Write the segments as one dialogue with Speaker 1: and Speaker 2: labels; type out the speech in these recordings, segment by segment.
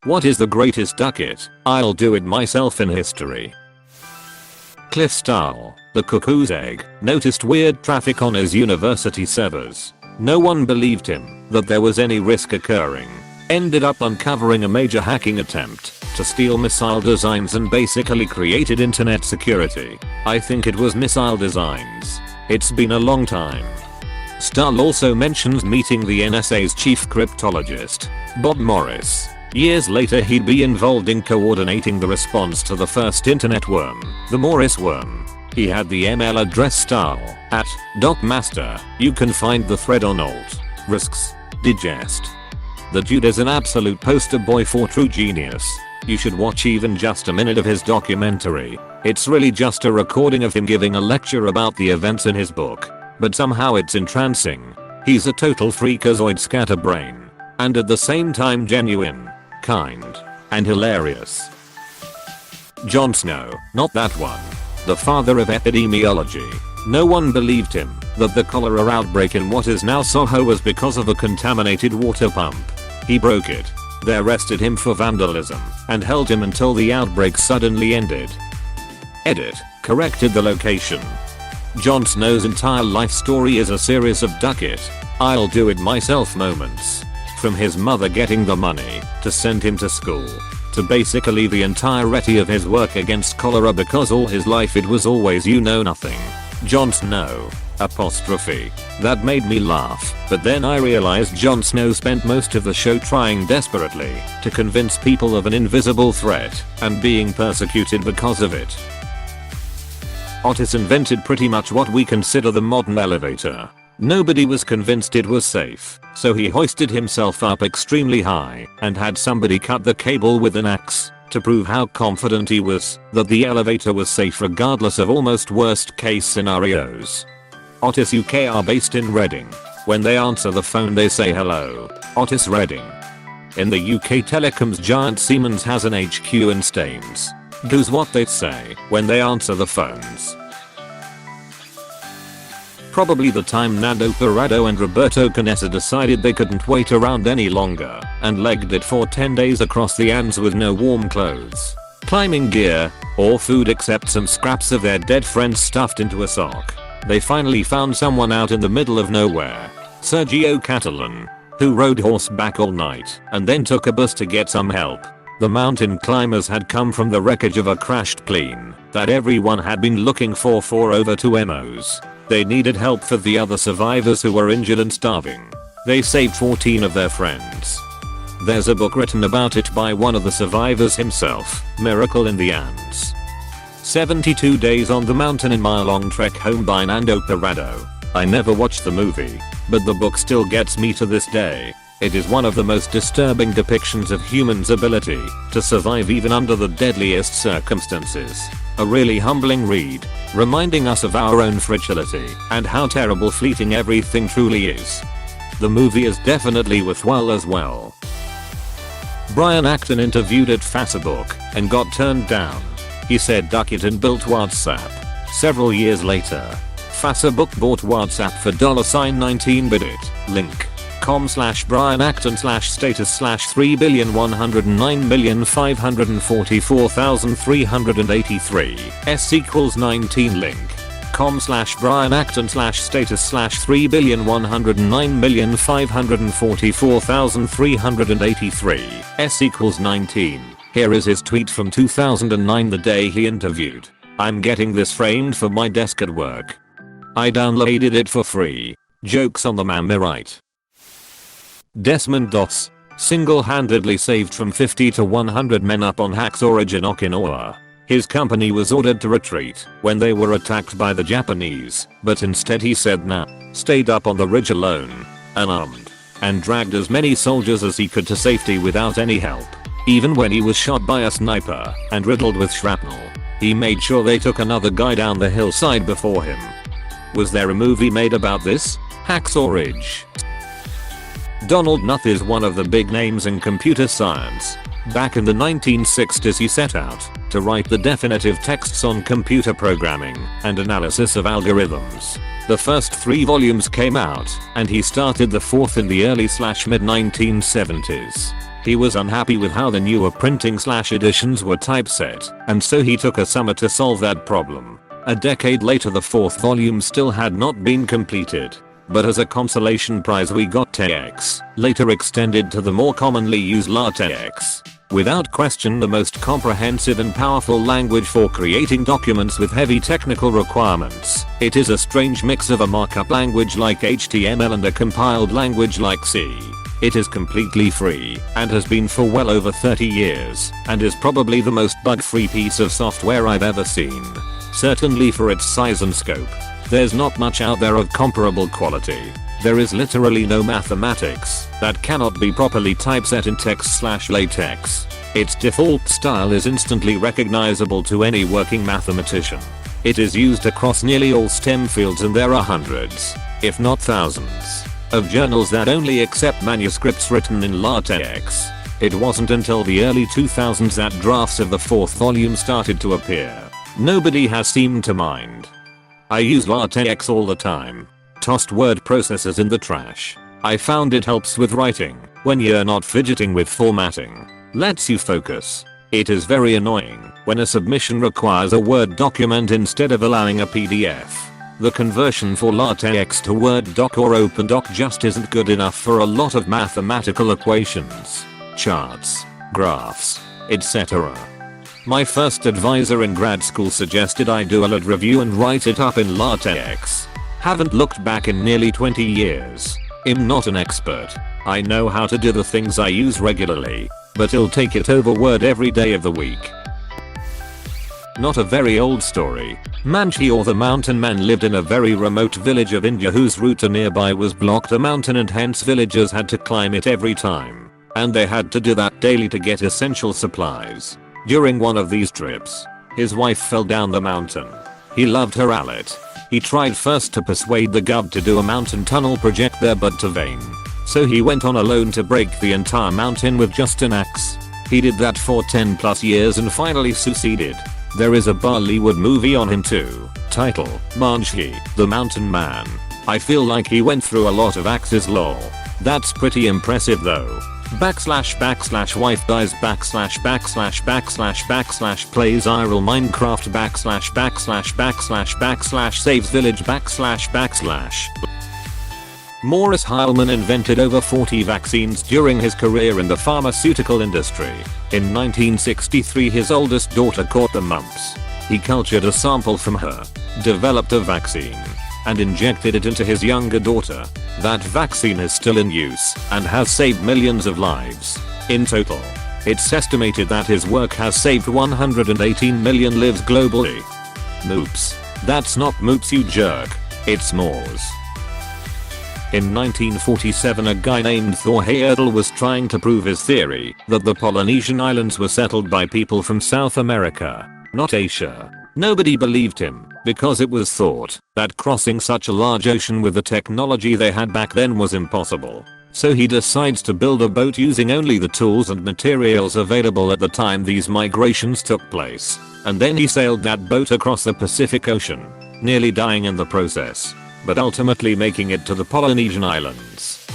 Speaker 1: What is the greatest ducat? I'll do it myself in history. Cliff Stahl, the cuckoo's egg, noticed weird traffic on his university servers. No one believed him that there was any risk occurring. Ended up uncovering a major hacking attempt to steal missile designs and basically created internet security. I think it was missile designs. It's been a long time. Stahl also mentions meeting the NSA's chief cryptologist, Bob Morris. Years later he'd be involved in coordinating the response to the first internet worm, the Morris worm. He had the email address Stahl at @docmaster. You can find the thread on alt. Risks. Digest. The dude is an absolute poster boy for true genius. You should watch even just a minute of his documentary. It's really just a recording of him giving a lecture about the events in his book. But somehow it's entrancing. He's a total freakazoid scatterbrain. And at the same time genuine, kind, and hilarious. Jon Snow, not that one. The father of epidemiology. No one believed him that the cholera outbreak in what is now Soho was because of a contaminated water pump. He broke it. They arrested him for vandalism and held him until the outbreak suddenly ended. Edit. Corrected the location. Jon Snow's entire life story is a series of ducat, I'll do it myself moments. From his mother getting the money to send him to school, to basically the entirety of his work against cholera because all his life it was always you know nothing. Jon Snow. Apostrophe. That made me laugh, but then I realized Jon Snow spent most of the show trying desperately to convince people of an invisible threat and being persecuted because of it. Otis invented pretty much what we consider the modern elevator. Nobody was convinced it was safe, so he hoisted himself up extremely high and had somebody cut the cable with an axe to prove how confident he was that the elevator was safe regardless of almost worst case scenarios. Otis UK are based in Reading. When they answer the phone they say hello, Otis Reading. In the UK telecoms giant Siemens has an HQ in Staines. Do's what they say when they answer the phones. Probably the time Nando Parrado and Roberto Canessa decided they couldn't wait around any longer and legged it for 10 days across the Andes with no warm clothes, climbing gear, or food except some scraps of their dead friends stuffed into a sock. They finally found someone out in the middle of nowhere, Sergio Catalan, who rode horseback all night and then took a bus to get some help. The mountain climbers had come from the wreckage of a crashed plane that everyone had been looking for over 2 MOs. They needed help for the other survivors who were injured and starving. They saved 14 of their friends. There's a book written about it by one of the survivors himself, Miracle in the Andes. 72 days on the mountain and mile-long trek home by Nando Parrado. I never watched the movie, but the book still gets me to this day. It is one of the most disturbing depictions of humans' ability to survive even under the deadliest circumstances. A really humbling read, reminding us of our own fragility and how terrible fleeting everything truly is. The movie is definitely worthwhile as well. Brian Acton interviewed at Facebook and got turned down. He said duck it and built WhatsApp. Several years later, Facebook bought WhatsApp for $19bit. Link. com/Brian Acton/status/3,109,544,383 s=19 link. com/Brian Acton/status/3,109,544,383 s=19. Here is his tweet from 2009, the day he interviewed. I'm getting this framed for my desk at work. I downloaded it for free. Jokes on the mammy, right? Desmond Doss single-handedly saved from 50 to 100 men up on Hacksaw Ridge in Okinawa. His company was ordered to retreat when they were attacked by the Japanese, but instead he said nah, stayed up on the ridge alone, unarmed, and dragged as many soldiers as he could to safety without any help. Even when he was shot by a sniper and riddled with shrapnel, he made sure they took another guy down the hillside before him. Was there a movie made about this? Hacksaw Ridge. Donald Knuth is one of the big names in computer science. Back in the 1960s he set out to write the definitive texts on computer programming and analysis of algorithms. The first 3 volumes came out, and he started the 4th in the early/mid 1970s. He was unhappy with how the newer printing/editions were typeset, and so he took a summer to solve that problem. A decade later the 4th volume still had not been completed. But as a consolation prize we got TeX, later extended to the more commonly used LaTeX. Without question the most comprehensive and powerful language for creating documents with heavy technical requirements. It is a strange mix of a markup language like HTML and a compiled language like C. It is completely free and has been for well over 30 years and is probably the most bug-free piece of software I've ever seen. Certainly for its size and scope. There's not much out there of comparable quality. There is literally no mathematics that cannot be properly typeset in text/latex. Its default style is instantly recognizable to any working mathematician. It is used across nearly all STEM fields and there are hundreds, if not thousands, of journals that only accept manuscripts written in LaTeX. It wasn't until the early 2000s that drafts of the 4th volume started to appear. Nobody has seemed to mind. I use LaTeX all the time. Tossed word processors in the trash. I found it helps with writing when you're not fidgeting with formatting. Lets you focus. It is very annoying when a submission requires a Word document instead of allowing a PDF. The conversion for LaTeX to Word doc or OpenDoc just isn't good enough for a lot of mathematical equations, charts, graphs, etc. My first advisor in grad school suggested I do a LAD review and write it up in LaTeX. Haven't looked back in nearly 20 years. I'm not an expert. I know how to do the things I use regularly, but I'll take it over Word every day of the week. Not a very old story. Manchi or the mountain man lived in a very remote village of India whose route to nearby was blocked a mountain and hence villagers had to climb it every time. And they had to do that daily to get essential supplies. During one of these trips, his wife fell down the mountain. He loved her a lot. He tried first to persuade the gov to do a mountain tunnel project there but to vain. So he went on alone to break the entire mountain with just an axe. He did that for 10 plus years and finally succeeded. There is a Bollywood movie on him too. Title, Manchi, the Mountain Man. I feel like he went through a lot of axes lol. That's pretty impressive though. //wife dies //// plays IRL Minecraft /// saves village /// Morris Heilman invented over 40 vaccines during his career in the pharmaceutical industry. In 1963 his oldest daughter caught the mumps. He cultured a sample from her, developed a vaccine, and injected it into his younger daughter. That vaccine is still in use and has saved millions of lives. In total, it's estimated that his work has saved 118 million lives globally. Moops. That's not moops you jerk. It's Moors. In 1947 a guy named Thor Heyerdahl was trying to prove his theory that the Polynesian islands were settled by people from South America, not Asia. Nobody believed him because it was thought that crossing such a large ocean with the technology they had back then was impossible. So he decides to build a boat using only the tools and materials available at the time these migrations took place. And then he sailed that boat across the Pacific Ocean, nearly dying in the process, but ultimately making it to the Polynesian islands.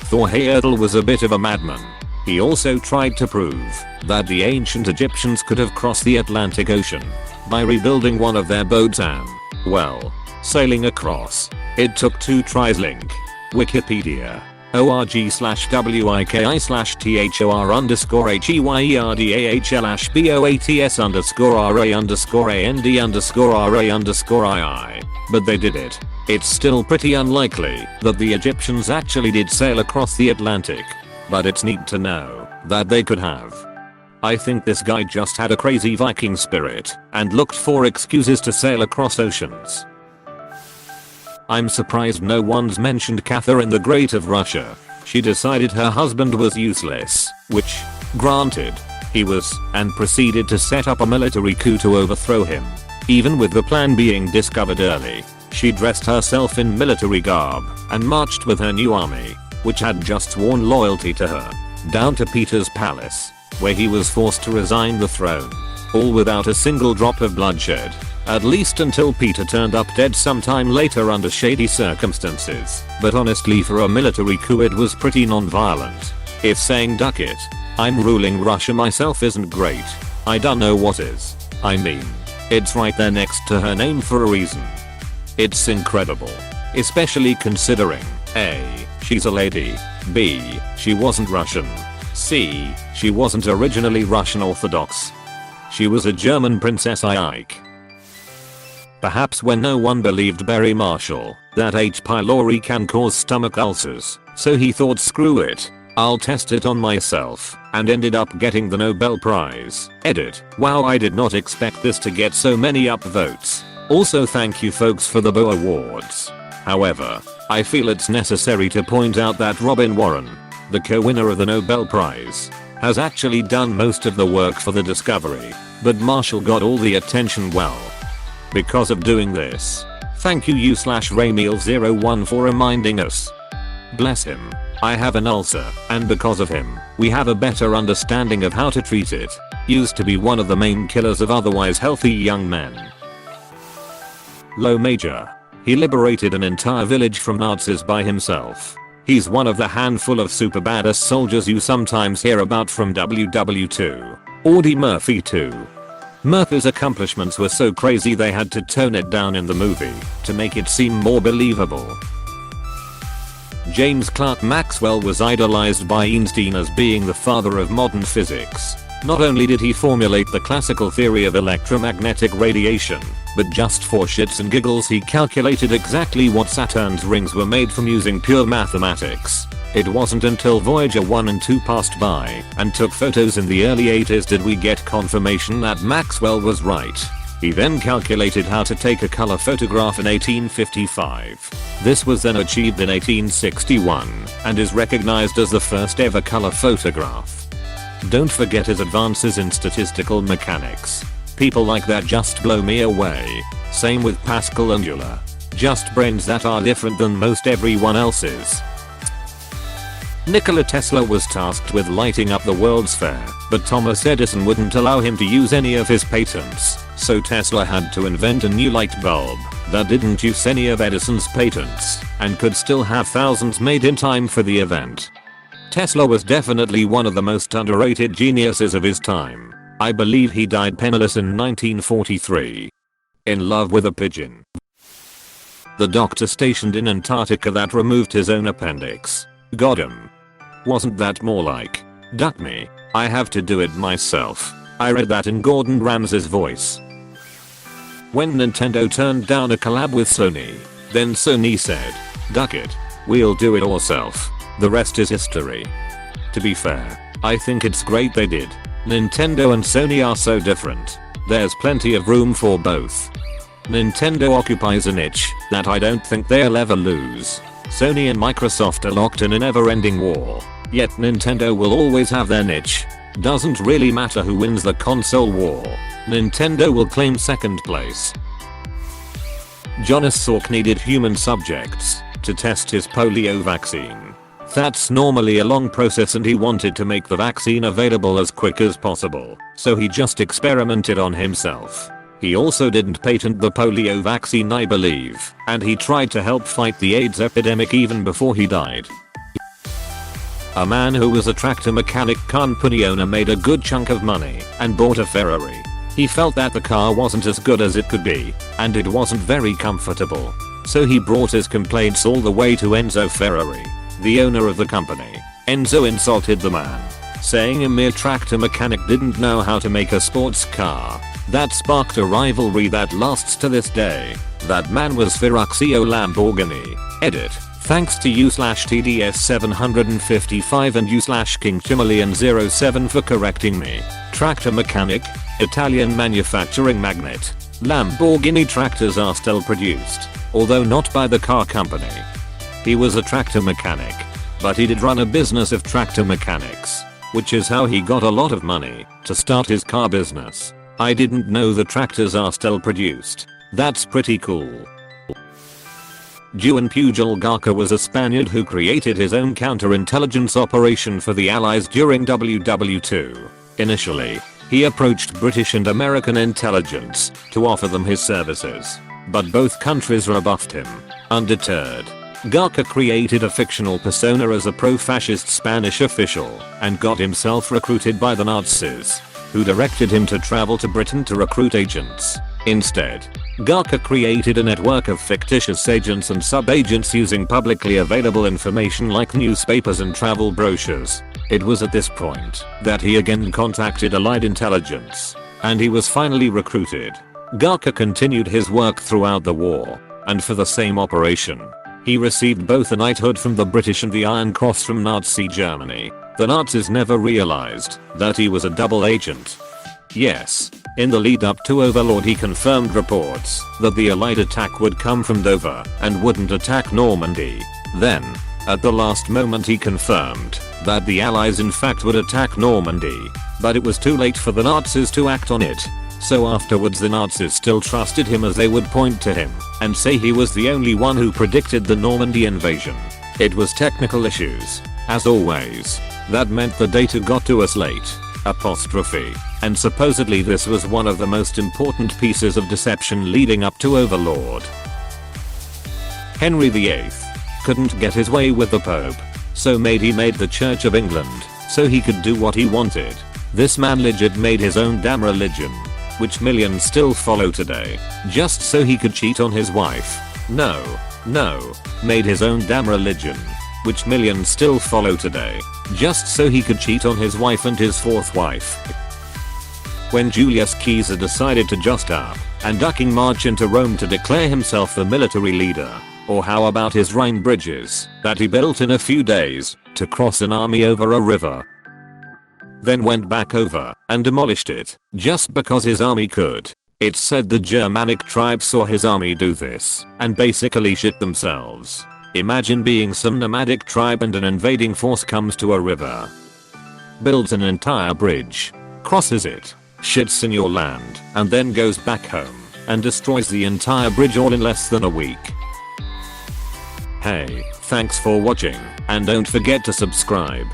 Speaker 1: Thor Heyerdahl was a bit of a madman. He also tried to prove that the ancient Egyptians could have crossed the Atlantic Ocean by rebuilding one of their boats and, well, sailing across. It took 2 tries. Link. Wikipedia. org/wiki/thor/boats_HERDAHLHBOATS_RA_AND_RA_RA_II. But they did it. It's still pretty unlikely that the Egyptians actually did sail across the Atlantic. But it's neat to know that they could have. I think this guy just had a crazy Viking spirit and looked for excuses to sail across oceans. I'm surprised no one's mentioned Catherine the Great of Russia. She decided her husband was useless, which, granted, he was, and proceeded to set up a military coup to overthrow him. Even with the plan being discovered early, she dressed herself in military garb and marched with her new army, which had just sworn loyalty to her, down to Peter's palace, where he was forced to resign the throne. All without a single drop of bloodshed. At least until Peter turned up dead sometime later under shady circumstances. But honestly for a military coup it was pretty non-violent. If saying duck it, I'm ruling Russia myself isn't great. I don't know what is. I mean, it's right there next to her name for a reason. It's incredible. Especially considering A. She's a lady. B. She wasn't Russian. C. She wasn't originally Russian Orthodox. She was a German Princess Ike. Perhaps when no one believed Barry Marshall that H. pylori can cause stomach ulcers, so he thought screw it, I'll test it on myself, and ended up getting the Nobel Prize. Edit. Wow, I did not expect this to get so many upvotes. Also thank you folks for the Bo Awards. However, I feel it's necessary to point out that Robin Warren, the co-winner of the Nobel Prize, has actually done most of the work for the discovery, but Marshall got all the attention well. Because of doing this. Thank you /Raymeal01 for reminding us. Bless him. I have an ulcer, and because of him, we have a better understanding of how to treat it. Used to be one of the main killers of otherwise healthy young men. Low Major. He liberated an entire village from Nazis by himself. He's one of the handful of super badass soldiers you sometimes hear about from WW2. Audie Murphy too. Murphy's accomplishments were so crazy they had to tone it down in the movie to make it seem more believable. James Clerk Maxwell was idolized by Einstein as being the father of modern physics. Not only did he formulate the classical theory of electromagnetic radiation, but just for shits and giggles he calculated exactly what Saturn's rings were made from using pure mathematics. It wasn't until Voyager 1 and 2 passed by and took photos in the early 80s did we get confirmation that Maxwell was right. He then calculated how to take a color photograph in 1855. This was then achieved in 1861 and is recognized as the first ever color photograph. Don't forget his advances in statistical mechanics. People like that just blow me away. Same with Pascal and Euler. Just brains that are different than most everyone else's. Nikola Tesla was tasked with lighting up the World's Fair, but Thomas Edison wouldn't allow him to use any of his patents, so Tesla had to invent a new light bulb that didn't use any of Edison's patents and could still have thousands made in time for the event. Tesla was definitely one of the most underrated geniuses of his time. I believe he died penniless in 1943. In love with a pigeon. The doctor stationed in Antarctica that removed his own appendix. Got him. Wasn't that more like, duck me, I have to do it myself. I read that in Gordon Ramsay's voice. When Nintendo turned down a collab with Sony, then Sony said, duck it, we'll do it ourself. The rest is history. To be fair, I think it's great they did. Nintendo and Sony are so different. There's plenty of room for both. Nintendo occupies a niche that I don't think they'll ever lose. Sony and Microsoft are locked in a never-ending war. Yet Nintendo will always have their niche. Doesn't really matter who wins the console war. Nintendo will claim second place. Jonas Salk needed human subjects to test his polio vaccine. That's normally a long process and he wanted to make the vaccine available as quick as possible, so he just experimented on himself. He also didn't patent the polio vaccine I believe, and he tried to help fight the AIDS epidemic even before he died. A man who was a tractor mechanic company owner made a good chunk of money and bought a Ferrari. He felt that the car wasn't as good as it could be, and it wasn't very comfortable. So he brought his complaints all the way to Enzo Ferrari, the owner of the company. Enzo insulted the man, saying a mere tractor mechanic didn't know how to make a sports car. That sparked a rivalry that lasts to this day. That man was Ferruccio Lamborghini. Edit. Thanks to you/TDS755 and you/KingChimalian07 for correcting me. Tractor mechanic, Italian manufacturing magnate. Lamborghini tractors are still produced, although not by the car company. He was a tractor mechanic, but he did run a business of tractor mechanics, which is how he got a lot of money to start his car business. I didn't know the tractors are still produced. That's pretty cool. Juan Pujol Garca was a Spaniard who created his own counterintelligence operation for the Allies during WW2. Initially, he approached British and American intelligence to offer them his services, but both countries rebuffed him. Undeterred, Garca created a fictional persona as a pro-fascist Spanish official and got himself recruited by the Nazis, who directed him to travel to Britain to recruit agents. Instead, Garca created a network of fictitious agents and sub-agents using publicly available information like newspapers and travel brochures. It was at this point that he again contacted Allied intelligence, and he was finally recruited. Garca continued his work throughout the war, and for the same operation, he received both a knighthood from the British and the Iron Cross from Nazi Germany. The Nazis never realized that he was a double agent. Yes, in the lead up to Overlord he confirmed reports that the Allied attack would come from Dover and wouldn't attack Normandy. Then, at the last moment he confirmed that the Allies in fact would attack Normandy, but it was too late for the Nazis to act on it. So afterwards the Nazis still trusted him as they would point to him and say he was the only one who predicted the Normandy invasion. It was technical issues, as always, that meant the data got to us late. And supposedly this was one of the most important pieces of deception leading up to Overlord. Henry VIII couldn't get his way with the Pope, so he made the Church of England so he could do what he wanted. This man legit made his own damn religion, which millions still follow today, just so he could cheat on his wife. No, made his own damn religion, which millions still follow today, just so he could cheat on his wife and his fourth wife. When Julius Caesar decided to just up and ducking march into Rome to declare himself the military leader, or how about his Rhine bridges that he built in a few days to cross an army over a river, then went back over and demolished it just because his army could. It's said the Germanic tribes saw his army do this and basically shit themselves. Imagine being some nomadic tribe and an invading force comes to a river, builds an entire bridge, crosses it, shits in your land, and then goes back home and destroys the entire bridge all in less than a week. Hey, thanks for watching, and don't forget to subscribe.